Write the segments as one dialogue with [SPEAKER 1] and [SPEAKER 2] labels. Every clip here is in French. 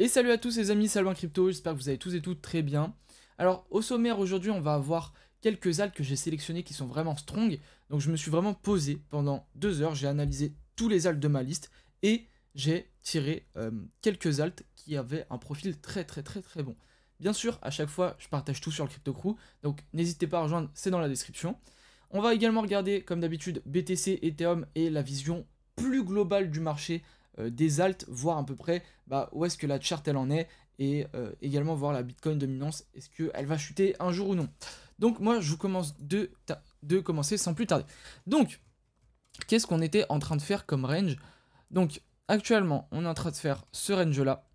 [SPEAKER 1] Et salut à tous les amis, Salvin Crypto, j'espère que vous allez tous et toutes très bien. Alors au sommaire aujourd'hui on va avoir quelques alts que j'ai sélectionnées qui sont vraiment strong. Donc je me suis vraiment posé pendant 2 heures, j'ai analysé tous les alts de ma liste et j'ai tiré quelques alts qui avaient un profil très bon. Bien sûr à chaque fois je partage tout sur le Crypto Crew, donc n'hésitez pas à rejoindre, c'est dans la description. On va également regarder comme d'habitude BTC, Ethereum et la vision plus globale du marché des alts, voir à peu près où est-ce que la chart elle en est, et également voir la Bitcoin dominance, est-ce qu'elle va chuter un jour ou non. Donc moi je vous commence de commencer sans plus tarder. Donc qu'est-ce qu'on était en train de faire comme range? Donc actuellement on est en train de faire ce range là,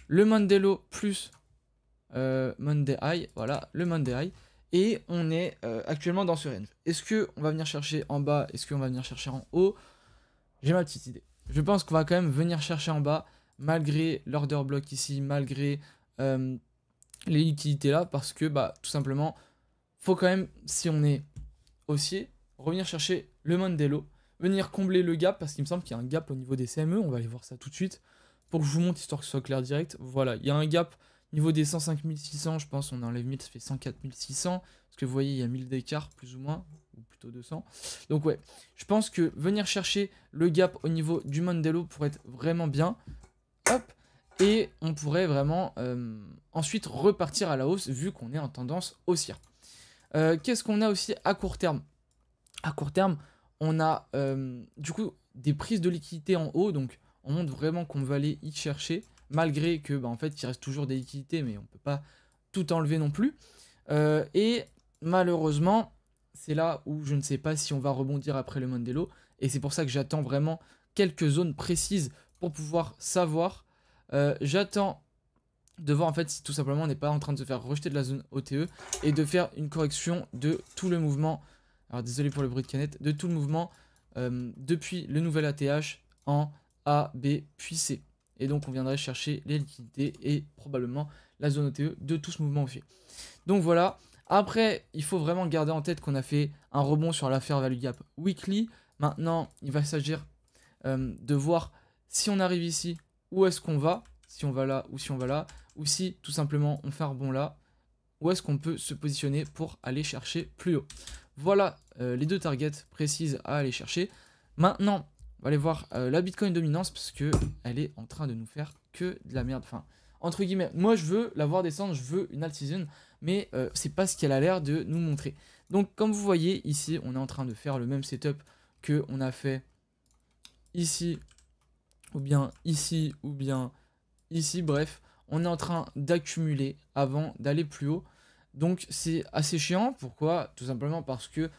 [SPEAKER 1] le Monday Low plus Monday High, voilà le Monday High, et on est actuellement dans ce range. Est-ce qu'on va venir chercher en bas, est-ce qu'on va venir chercher en haut? J'ai ma petite idée. Je pense qu'on va quand même venir chercher en bas, malgré l'order block ici, malgré les liquidités là, parce que tout simplement, faut quand même, si on est haussier, revenir chercher le Monday Low, venir combler le gap, parce qu'il me semble qu'il y a un gap au niveau des CME, on va aller voir ça tout de suite, pour que je vous montre, histoire que ce soit clair direct. Voilà, il y a un gap au niveau des 105 600, je pense, on enlève 1000, ça fait 104 600, parce que vous voyez, il y a 1000 d'écart, plus ou moins, ou plutôt 200. Donc ouais, je pense que venir chercher le gap au niveau du Monday Low pourrait être vraiment bien. Hop, et on pourrait vraiment ensuite repartir à la hausse, vu qu'on est en tendance haussière. Qu'est-ce qu'on a aussi à court terme? À court terme, on a du coup des prises de liquidité en haut, donc on montre vraiment qu'on va aller y chercher, malgré que en fait il reste toujours des liquidités, mais on peut pas tout enlever non plus. Et malheureusement, c'est là où je ne sais pas si on va rebondir après le Monday Low, et c'est pour ça que j'attends vraiment quelques zones précises pour pouvoir savoir. J'attends de voir en fait si tout simplement on n'est pas en train de se faire rejeter de la zone OTE et de faire une correction de tout le mouvement. Alors désolé pour le bruit de canette, de tout le mouvement depuis le nouvel ATH en A, B puis C. Et donc on viendrait chercher les liquidités et probablement la zone OTE de tout ce mouvement haussier. Donc voilà. Après, il faut vraiment garder en tête qu'on a fait un rebond sur la Fair Value Gap Weekly. Maintenant, il va s'agir de voir si on arrive ici, où est-ce qu'on va, si on va là ou si on va là, ou si tout simplement on fait un rebond là, où est-ce qu'on peut se positionner pour aller chercher plus haut. Voilà les deux targets précises à aller chercher. Maintenant, on va aller voir la Bitcoin dominance, parce que elle est en train de nous faire que de la merde. Enfin, entre guillemets, moi je veux la voir descendre, je veux une alt season, mais c'est pas ce qu'elle a l'air de nous montrer. Donc comme vous voyez ici, on est en train de faire le même setup que on a fait ici, ou bien ici, ou bien ici, bref, on est en train d'accumuler avant d'aller plus haut. Donc c'est assez chiant. Pourquoi? Tout simplement parce que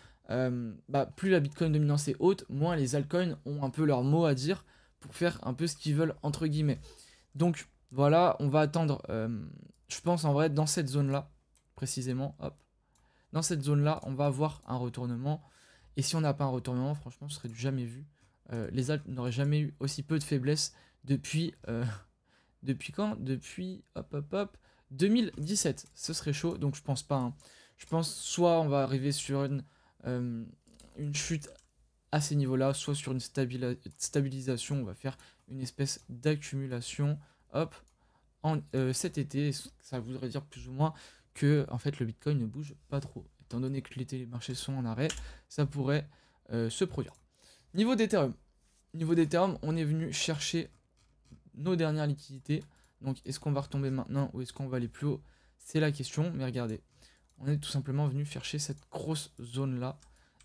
[SPEAKER 1] plus la Bitcoin dominance est haute, moins les altcoins ont un peu leur mot à dire pour faire un peu ce qu'ils veulent entre guillemets. Donc voilà, on va attendre, je pense en vrai, dans cette zone-là, précisément, hop. Dans cette zone-là, on va avoir un retournement. Et si on n'a pas un retournement, franchement, ce serait du jamais vu. Les alts n'auraient jamais eu aussi peu de faiblesse depuis... depuis quand? Depuis, hop, 2017. Ce serait chaud, donc je pense pas. Hein. Je pense soit on va arriver sur une chute à ces niveaux-là, soit sur une stabilisation, on va faire une espèce d'accumulation, hop, cet été. Ça voudrait dire plus ou moins que en fait le Bitcoin ne bouge pas trop. Étant donné que les marchés sont en arrêt, ça pourrait se produire. Niveau d'Ethereum, on est venu chercher nos dernières liquidités. Donc est-ce qu'on va retomber maintenant ou est-ce qu'on va aller plus haut? C'est la question. Mais regardez, on est tout simplement venu chercher cette grosse zone là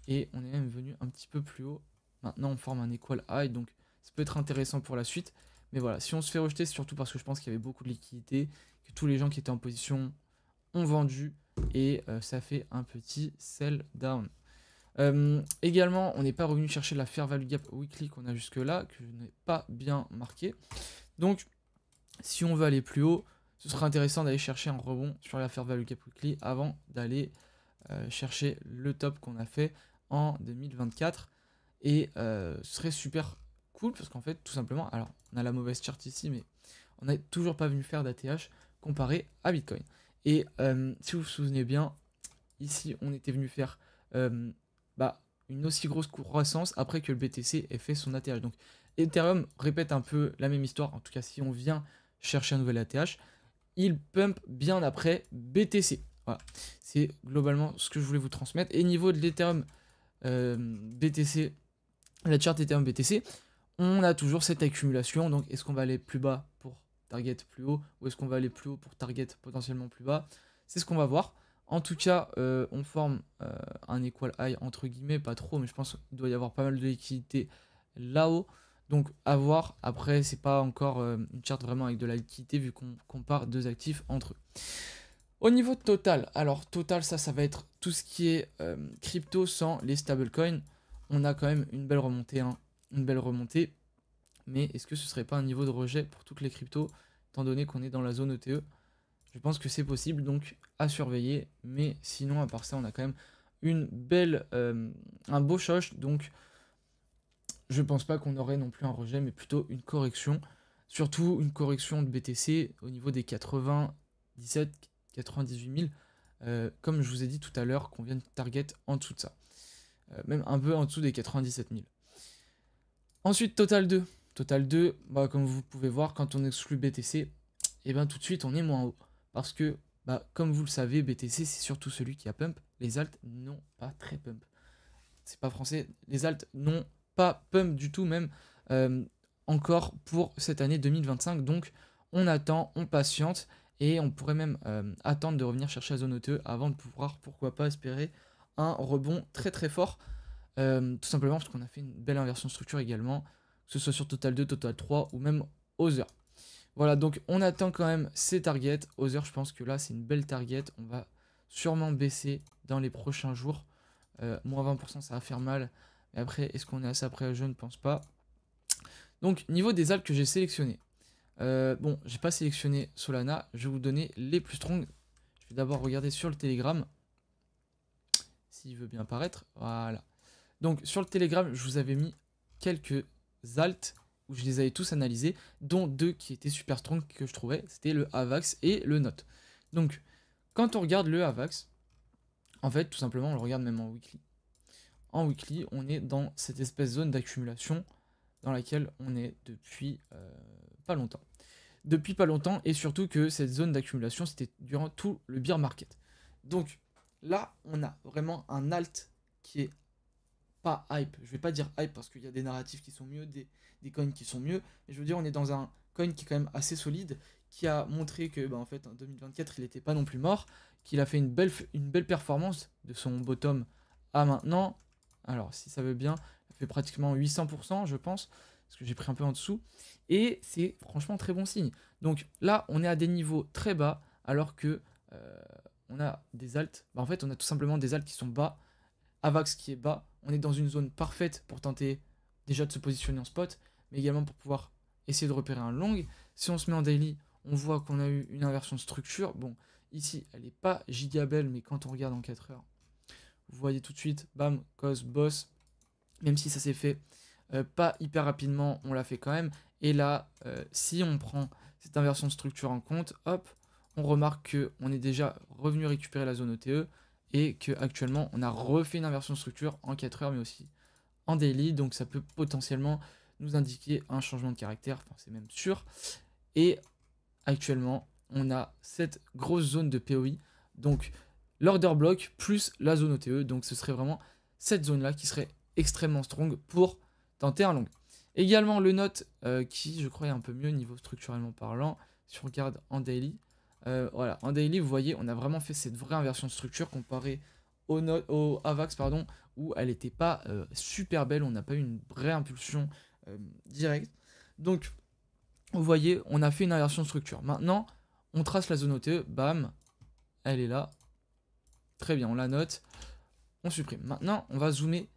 [SPEAKER 1] et on est même venu un petit peu plus haut. Maintenant on forme un equal high, donc ça peut être intéressant pour la suite. Mais voilà, si on se fait rejeter, c'est surtout parce que je pense qu'il y avait beaucoup de liquidités, que tous les gens qui étaient en position ont vendu et ça fait un petit sell down. Également, on n'est pas revenu chercher la Fair Value Gap Weekly qu'on a jusque là, que je n'ai pas bien marqué. Donc, si on veut aller plus haut, ce serait intéressant d'aller chercher un rebond sur la Fair Value Gap Weekly avant d'aller chercher le top qu'on a fait en 2024. Et ce serait super cool parce qu'en fait, tout simplement, alors on a la mauvaise chart ici, mais on n'a toujours pas venu faire d'ATH comparé à Bitcoin. Et si vous vous souvenez bien, ici on était venu faire une aussi grosse croissance après que le BTC ait fait son ATH. Donc Ethereum répète un peu la même histoire, en tout cas si on vient chercher un nouvel ATH, il pump bien après BTC. Voilà, c'est globalement ce que je voulais vous transmettre. Et niveau de l'Ethereum BTC, la chart Ethereum BTC, on a toujours cette accumulation. Donc est-ce qu'on va aller plus bas pour target plus haut, ou est-ce qu'on va aller plus haut pour target potentiellement plus bas? C'est ce qu'on va voir. En tout cas, on forme un equal high entre guillemets, pas trop, mais je pense qu'il doit y avoir pas mal de liquidité là-haut. Donc à voir. Après, c'est pas encore une charte vraiment avec de la liquidité vu qu'on compare deux actifs entre eux. Au niveau de Total, alors Total, ça va être tout ce qui est crypto sans les stablecoins. On a quand même une belle remontée, hein, une belle remontée. Mais est-ce que ce serait pas un niveau de rejet pour toutes les cryptos, étant donné qu'on est dans la zone ETE? Je pense que c'est possible, donc à surveiller. Mais sinon, à part ça, on a quand même une belle, un beau choc. Donc, je pense pas qu'on aurait non plus un rejet, mais plutôt une correction. Surtout une correction de BTC au niveau des 97, 98 000. Comme je vous ai dit tout à l'heure, qu'on vient de target en dessous de ça. Même un peu en dessous des 97 000. Ensuite, Total 2. Total 2, bah, comme vous pouvez voir, quand on exclut BTC, et ben tout de suite on est moins haut. Parce que, bah, comme vous le savez, BTC c'est surtout celui qui a pump. Les alts n'ont pas très pump. C'est pas français. Les alts n'ont pas pump du tout, même encore pour cette année 2025. Donc on attend, on patiente. Et on pourrait même attendre de revenir chercher la zone ETE avant de pouvoir, pourquoi pas, espérer un rebond très très fort. Tout simplement parce qu'on a fait une belle inversion de structure également, que ce soit sur Total 2, Total 3 ou même Other. Voilà, donc on attend quand même ces targets. Other, je pense que là c'est une belle target. On va sûrement baisser dans les prochains jours. Moins 20%, ça va faire mal. Mais après, est-ce qu'on est assez près? Je ne pense pas. Donc, niveau des alts que j'ai sélectionnées. Bon, j'ai pas sélectionné Solana. Je vais vous donner les plus strong. Je vais d'abord regarder sur le Telegram. S'il veut bien apparaître. Voilà. Donc sur le Telegram, je vous avais mis quelques alts où je les avais tous analysés, dont deux qui étaient super strong que je trouvais, c'était le AVAX et le NOT. Donc quand on regarde le AVAX, en fait tout simplement on le regarde même en weekly. En weekly, on est dans cette espèce de zone d'accumulation dans laquelle on est depuis pas longtemps. Depuis pas longtemps, et surtout que cette zone d'accumulation c'était durant tout le bear market. Donc là on a vraiment un alt qui est pas hype, je vais pas dire hype parce qu'il y a des narratifs qui sont mieux, des coins qui sont mieux, mais je veux dire on est dans un coin qui est quand même assez solide, qui a montré que bah, en fait en 2024 il n'était pas non plus mort, qu'il a fait une belle performance de son bottom à maintenant. Alors si ça veut bien, il fait pratiquement 800% je pense, parce que j'ai pris un peu en dessous, et c'est franchement très bon signe. Donc là on est à des niveaux très bas, alors que on a des alts, bah, en fait on a tout simplement des alts qui sont bas, AVAX qui est bas, on est dans une zone parfaite pour tenter déjà de se positionner en spot, mais également pour pouvoir essayer de repérer un long. Si on se met en daily, on voit qu'on a eu une inversion de structure. Bon, ici, elle n'est pas giga belle, mais quand on regarde en 4 heures, vous voyez tout de suite, bam, cause, boss, même si ça s'est fait pas hyper rapidement, on l'a fait quand même. Et là, si on prend cette inversion de structure en compte, hop, on remarque qu'on est déjà revenu récupérer la zone ETE, et qu'actuellement on a refait une inversion de structure en 4 heures mais aussi en daily, donc ça peut potentiellement nous indiquer un changement de caractère, enfin c'est même sûr. Et actuellement on a cette grosse zone de POI, donc l'order block plus la zone OTE, donc ce serait vraiment cette zone là qui serait extrêmement strong pour tenter un long. Également le note qui je crois est un peu mieux niveau structurellement parlant, si on regarde en daily. Voilà, en daily, vous voyez, on a vraiment fait cette vraie inversion de structure comparée au AVAX, pardon, où elle n'était pas super belle, on n'a pas eu une vraie impulsion directe. Donc, vous voyez, on a fait une inversion de structure. Maintenant, on trace la zone OTE, bam, elle est là. Très bien, on la note, on supprime. Maintenant, on va zoomer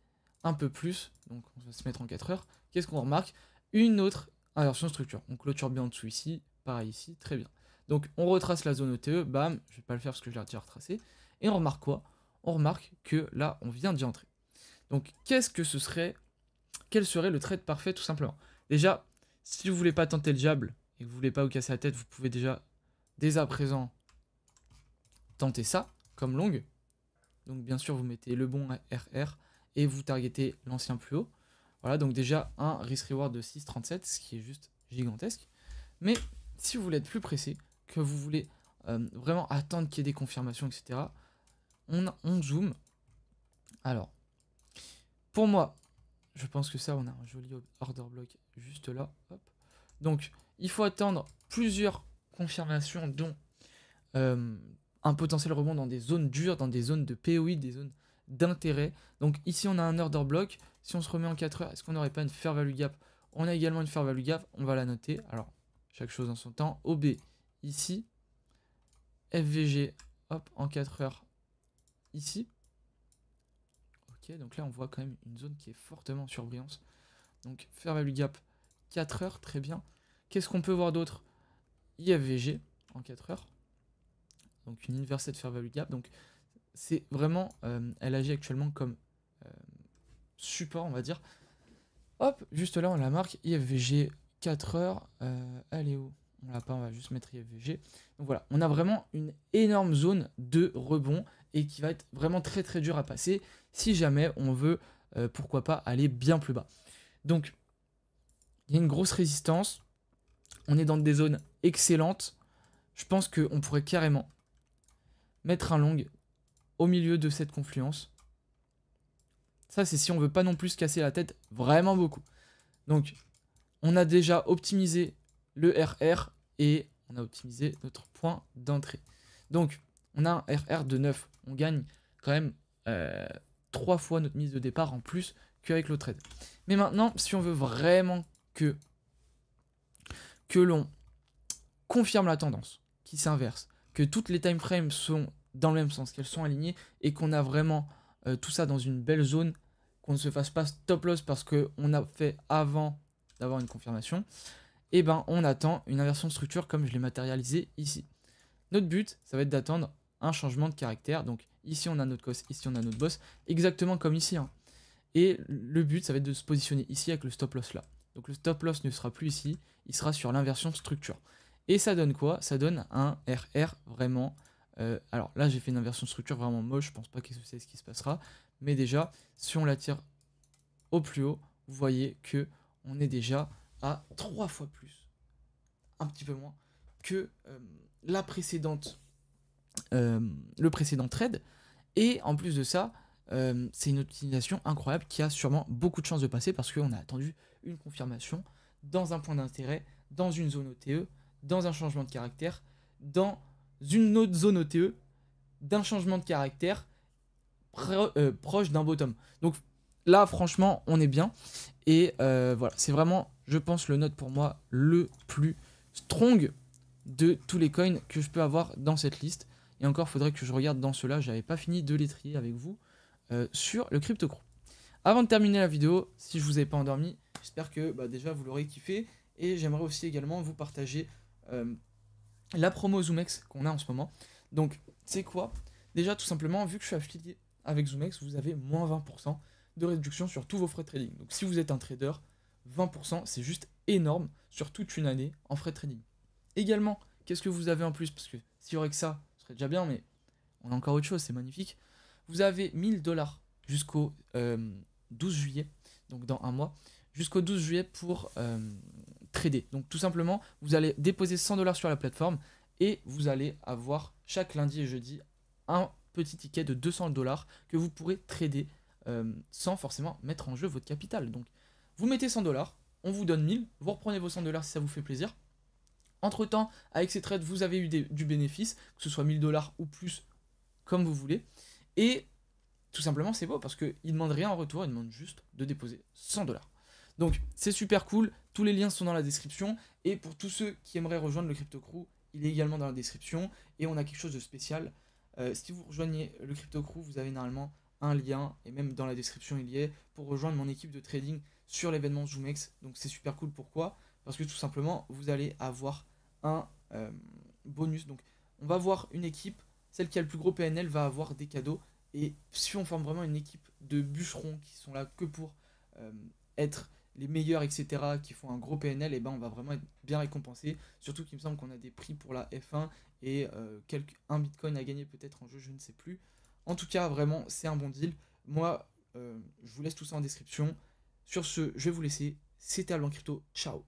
[SPEAKER 1] un peu plus, donc on va se mettre en 4 heures. Qu'est-ce qu'on remarque? Une autre inversion de structure. On clôture bien en dessous ici, pareil ici, très bien. Donc on retrace la zone ETE, bam, je vais pas le faire parce que je l'ai déjà retracé. Et on remarque quoi? On remarque que là, on vient d'y entrer. Donc qu'est-ce que ce serait? Quel serait le trade parfait tout simplement? Déjà, si vous voulez pas tenter le diable et que vous voulez pas vous casser la tête, vous pouvez déjà, dès à présent, tenter ça comme long. Donc bien sûr, vous mettez le bon RR et vous targetez l'ancien plus haut. Voilà, donc déjà un risk reward de 6,37, ce qui est juste gigantesque. Mais si vous voulez être plus pressé, que vous voulez vraiment attendre qu'il y ait des confirmations, etc., on zoome. Alors, pour moi, je pense que ça, on a un joli order block juste là. Hop. Donc, il faut attendre plusieurs confirmations, dont un potentiel rebond dans des zones dures, dans des zones de POI, des zones d'intérêt. Donc ici, on a un order block. Si on se remet en 4 heures, est-ce qu'on n'aurait pas une fair value gap? On a également une fair value gap, on va la noter. Alors, chaque chose en son temps. OB ici. FVG, hop, en 4 heures ici. Ok, donc là, on voit quand même une zone qui est fortement surbrillance. Donc, fair value gap, 4 heures, très bien. Qu'est-ce qu'on peut voir d'autre? IFVG en 4 heures. Donc, une inversed fair value gap. Donc, c'est vraiment, elle agit actuellement comme support, on va dire. Hop, juste là, on la marque, IFVG 4 heures. Elle est où? On l'a pas, on va juste mettre IFVG. Donc voilà, on a vraiment une énorme zone de rebond et qui va être vraiment très très dur à passer si jamais on veut, pourquoi pas, aller bien plus bas. Donc, il y a une grosse résistance. On est dans des zones excellentes. Je pense qu'on pourrait carrément mettre un long au milieu de cette confluence. Ça, c'est si on veut pas non plus se casser la tête vraiment beaucoup. Donc, on a déjà optimisé le RR et on a optimisé notre point d'entrée. Donc, on a un RR de 9. On gagne quand même 3 fois notre mise de départ en plus qu'avec le trade. Mais maintenant, si on veut vraiment que l'on confirme la tendance, qui s'inverse, que toutes les time frames sont dans le même sens, qu'elles sont alignées et qu'on a vraiment tout ça dans une belle zone, qu'on ne se fasse pas stop loss parce qu'on a fait avant d'avoir une confirmation, et ben on attend une inversion de structure comme je l'ai matérialisé ici. Notre but, ça va être d'attendre un changement de caractère. Donc ici on a notre cos, ici on a notre boss, exactement comme ici. Hein. Et le but, ça va être de se positionner ici avec le stop loss là. Donc le stop loss ne sera plus ici, il sera sur l'inversion de structure. Et ça donne quoi? Ça donne un RR vraiment... alors là j'ai fait une inversion de structure vraiment moche, je pense pas que c'est ce qui se passera. Mais déjà, si on la tire au plus haut, vous voyez que on est déjà à 3 fois plus, un petit peu moins, que la précédente, le précédent trade. Et en plus de ça, c'est une optimisation incroyable qui a sûrement beaucoup de chances de passer parce qu'on a attendu une confirmation dans un point d'intérêt, dans une zone OTE, dans un changement de caractère, dans une autre zone OTE, d'un changement de caractère proche d'un bottom. Donc là, franchement, on est bien. Et voilà, c'est vraiment, je pense, le note pour moi le plus strong de tous les coins que je peux avoir dans cette liste. Et encore, il faudrait que je regarde dans ceux-là. J'avais pas fini de les trier avec vous sur le Crypto Crew. Avant de terminer la vidéo, si je vous avais pas endormi, j'espère que déjà vous l'aurez kiffé. Et j'aimerais aussi également vous partager la promo ZoomX qu'on a en ce moment. Donc, c'est quoi? Déjà, tout simplement, vu que je suis affilié avec ZoomX, vous avez moins 20% de réduction sur tous vos frais de trading. Donc, si vous êtes un trader, 20%, c'est juste énorme sur toute une année en frais de trading. Également, qu'est-ce que vous avez en plus? Parce que s'il y aurait que ça, ce serait déjà bien, mais on a encore autre chose, c'est magnifique. Vous avez 1000 $ jusqu'au 12 juillet, donc dans un mois, jusqu'au 12 juillet pour trader. Donc tout simplement, vous allez déposer 100 $ sur la plateforme et vous allez avoir chaque lundi et jeudi un petit ticket de 200 $ que vous pourrez trader sans forcément mettre en jeu votre capital. Donc vous mettez 100 $, on vous donne 1000, vous reprenez vos 100 $ si ça vous fait plaisir. Entre temps, avec ces trades, vous avez eu du bénéfice, que ce soit 1000 $ ou plus, comme vous voulez. Et tout simplement, c'est beau parce qu'ils ne demandent rien en retour, ils demandent juste de déposer 100 $. Donc, c'est super cool. Tous les liens sont dans la description. Et pour tous ceux qui aimeraient rejoindre le Crypto Crew, il est également dans la description. Et on a quelque chose de spécial. Si vous rejoignez le Crypto Crew, vous avez normalement un lien, et même dans la description il y est, pour rejoindre mon équipe de trading sur l'événement ZoomX. Donc, c'est super cool. Pourquoi? Parce que tout simplement, vous allez avoir un bonus. Donc, on va avoir une équipe. Celle qui a le plus gros PNL va avoir des cadeaux. Et si on forme vraiment une équipe de bûcherons qui sont là que pour être les meilleurs, etc., qui font un gros PNL, et ben on va vraiment être bien récompensé. Surtout qu'il me semble qu'on a des prix pour la F1 et un bitcoin à gagner peut-être en jeu, je ne sais plus. En tout cas, vraiment, c'est un bon deal. Moi, je vous laisse tout ça en description. Sur ce, je vais vous laisser. C'était Alban Crypto. Ciao.